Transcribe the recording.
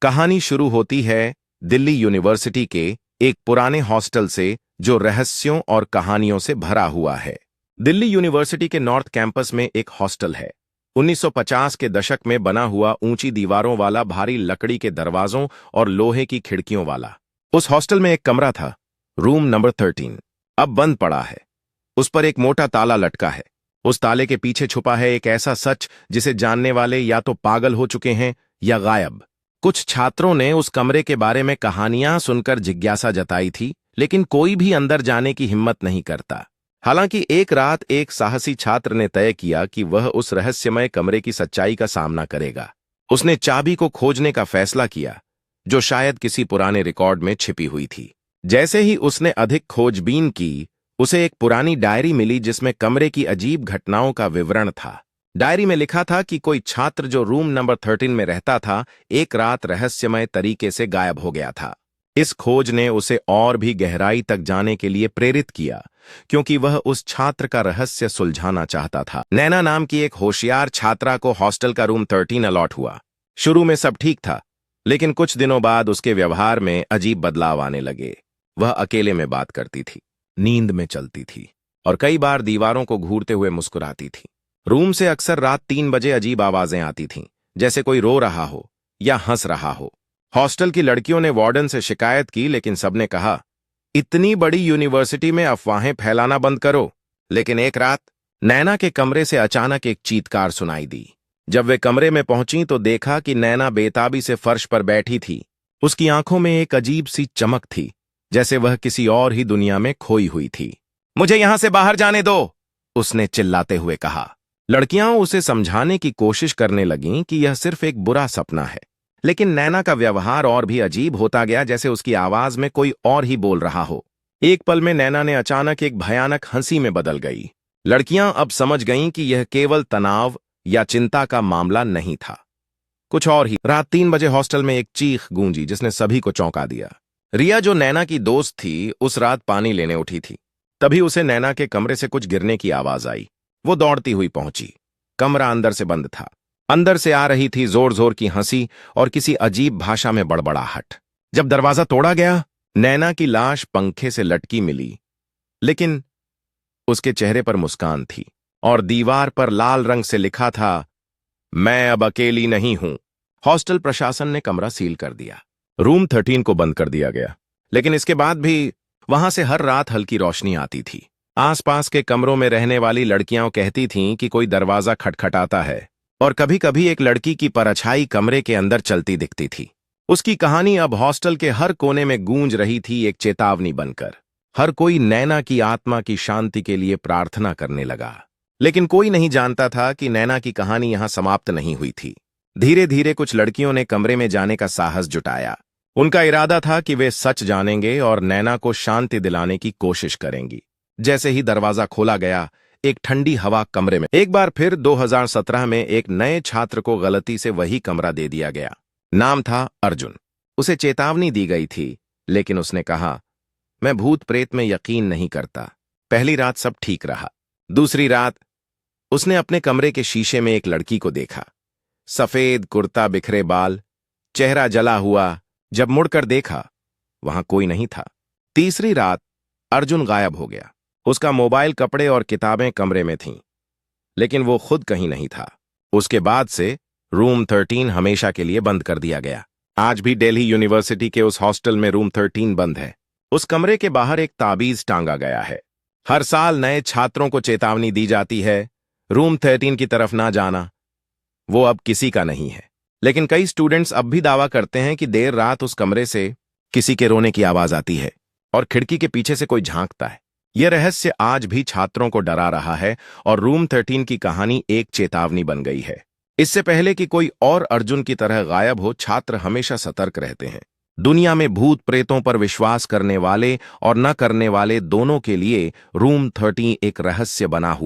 कहानी शुरू होती है दिल्ली यूनिवर्सिटी के एक पुराने हॉस्टल से जो रहस्यों और कहानियों से भरा हुआ है। दिल्ली यूनिवर्सिटी के नॉर्थ कैंपस में एक हॉस्टल है। 1950 के दशक में बना हुआ ऊंची दीवारों वाला, भारी लकड़ी के दरवाजों और लोहे की खिड़कियों वाला। उस हॉस्टल में एक कमरा था, रूम नंबर 13। अब बंद पड़ा है। उस पर एक मोटा ताला लटका है। उस ताले के पीछे छुपा है एक ऐसा सच जिसे जानने वाले या तो पागल हो चुके हैं या गायब। कुछ छात्रों ने उस कमरे के बारे में कहानियां सुनकर जिज्ञासा जताई थी, लेकिन कोई भी अंदर जाने की हिम्मत नहीं करता। हालांकि एक रात एक साहसी छात्र ने तय किया कि वह उस रहस्यमय कमरे की सच्चाई का सामना करेगा। उसने चाबी को खोजने का फैसला किया, जो शायद किसी पुराने रिकॉर्ड में छिपी हुई थी। जैसे ही उसने अधिक खोजबीन की, उसे एक पुरानी डायरी मिली जिसमें कमरे की अजीब घटनाओं का विवरण था। डायरी में लिखा था कि कोई छात्र जो रूम नंबर 13 में रहता था, एक रात रहस्यमय तरीके से गायब हो गया था। इस खोज ने उसे और भी गहराई तक जाने के लिए प्रेरित किया, क्योंकि वह उस छात्र का रहस्य सुलझाना चाहता था। नैना नाम की एक होशियार छात्रा को हॉस्टल का रूम 13 अलॉट हुआ। शुरू में सब ठीक था, लेकिन कुछ दिनों बाद उसके व्यवहार में अजीब बदलाव आने लगे। वह अकेले में बात करती थी, नींद में चलती थी और कई बार दीवारों को घूरते हुए मुस्कुराती थी। रूम से अक्सर रात 3 बजे अजीब आवाजें आती थीं, जैसे कोई रो रहा हो या हंस रहा हो। हॉस्टल की लड़कियों ने वार्डन से शिकायत की, लेकिन सबने कहा, इतनी बड़ी यूनिवर्सिटी में अफवाहें फैलाना बंद करो। लेकिन एक रात नैना के कमरे से अचानक एक चीत्कार सुनाई दी। जब वे कमरे में पहुंची तो देखा कि नैना बेताबी से फर्श पर बैठी थी। उसकी आंखों में एक अजीब सी चमक थी, जैसे वह किसी और ही दुनिया में खोई हुई थी। मुझे यहां से बाहर जाने दो, उसने चिल्लाते हुए कहा। लड़कियां उसे समझाने की कोशिश करने लगीं कि यह सिर्फ एक बुरा सपना है, लेकिन नैना का व्यवहार और भी अजीब होता गया, जैसे उसकी आवाज में कोई और ही बोल रहा हो। एक पल में नैना ने अचानक एक भयानक हंसी में बदल गई। लड़कियां अब समझ गईं कि यह केवल तनाव या चिंता का मामला नहीं था, कुछ और ही। रात 3 बजे हॉस्टल में एक चीख गूंजी जिसने सभी को चौंका दिया। रिया, जो नैना की दोस्त थी, उस रात पानी लेने उठी थी। तभी उसे नैना के कमरे से कुछ गिरने की आवाज आई। वो दौड़ती हुई पहुंची। कमरा अंदर से बंद था। अंदर से आ रही थी जोर जोर की हंसी और किसी अजीब भाषा में बड़बड़ाहट। जब दरवाजा तोड़ा गया, नैना की लाश पंखे से लटकी मिली, लेकिन उसके चेहरे पर मुस्कान थी और दीवार पर लाल रंग से लिखा था, मैं अब अकेली नहीं हूं। हॉस्टल प्रशासन ने कमरा सील कर दिया। रूम 13 को बंद कर दिया गया, लेकिन इसके बाद भी वहां से हर रात हल्की रोशनी आती थी। आसपास के कमरों में रहने वाली लड़कियां कहती थीं कि कोई दरवाजा खटखटाता है, और कभी कभी एक लड़की की परछाई कमरे के अंदर चलती दिखती थी। उसकी कहानी अब हॉस्टल के हर कोने में गूंज रही थी, एक चेतावनी बनकर। हर कोई नैना की आत्मा की शांति के लिए प्रार्थना करने लगा। लेकिन कोई नहीं जानता था कि नैना की कहानी यहां समाप्त नहीं हुई थी। धीरे धीरे कुछ लड़कियों ने कमरे में जाने का साहस जुटाया। उनका इरादा था कि वे सच जानेंगे और नैना को शांति दिलाने की कोशिश करेंगी। जैसे ही दरवाजा खोला गया, एक ठंडी हवा कमरे में। एक बार फिर 2017 में एक नए छात्र को गलती से वही कमरा दे दिया गया। नाम था अर्जुन। उसे चेतावनी दी गई थी, लेकिन उसने कहा, मैं भूत प्रेत में यकीन नहीं करता। पहली रात सब ठीक रहा। दूसरी रात उसने अपने कमरे के शीशे में एक लड़की को देखा। सफेद कुर्ता, बिखरे बाल, चेहरा जला हुआ। जब मुड़कर देखा, वहां कोई नहीं था। तीसरी रात अर्जुन गायब हो गया। उसका मोबाइल, कपड़े और किताबें कमरे में थीं, लेकिन वो खुद कहीं नहीं था। उसके बाद से रूम 13 हमेशा के लिए बंद कर दिया गया। आज भी दिल्ली यूनिवर्सिटी के उस हॉस्टल में रूम 13 बंद है। उस कमरे के बाहर एक ताबीज टांगा गया है। हर साल नए छात्रों को चेतावनी दी जाती है, रूम 13 की तरफ ना जाना। वो अब किसी का नहीं है, लेकिन कई स्टूडेंट्स अब भी दावा करते हैं कि देर रात उस कमरे से किसी के रोने की आवाज आती है और खिड़की के पीछे से कोई झांकता है। यह रहस्य आज भी छात्रों को डरा रहा है और रूम 13 की कहानी एक चेतावनी बन गई है। इससे पहले कि कोई और अर्जुन की तरह गायब हो, छात्र हमेशा सतर्क रहते हैं। दुनिया में भूत प्रेतों पर विश्वास करने वाले और न करने वाले दोनों के लिए रूम 13 एक रहस्य बना हुआ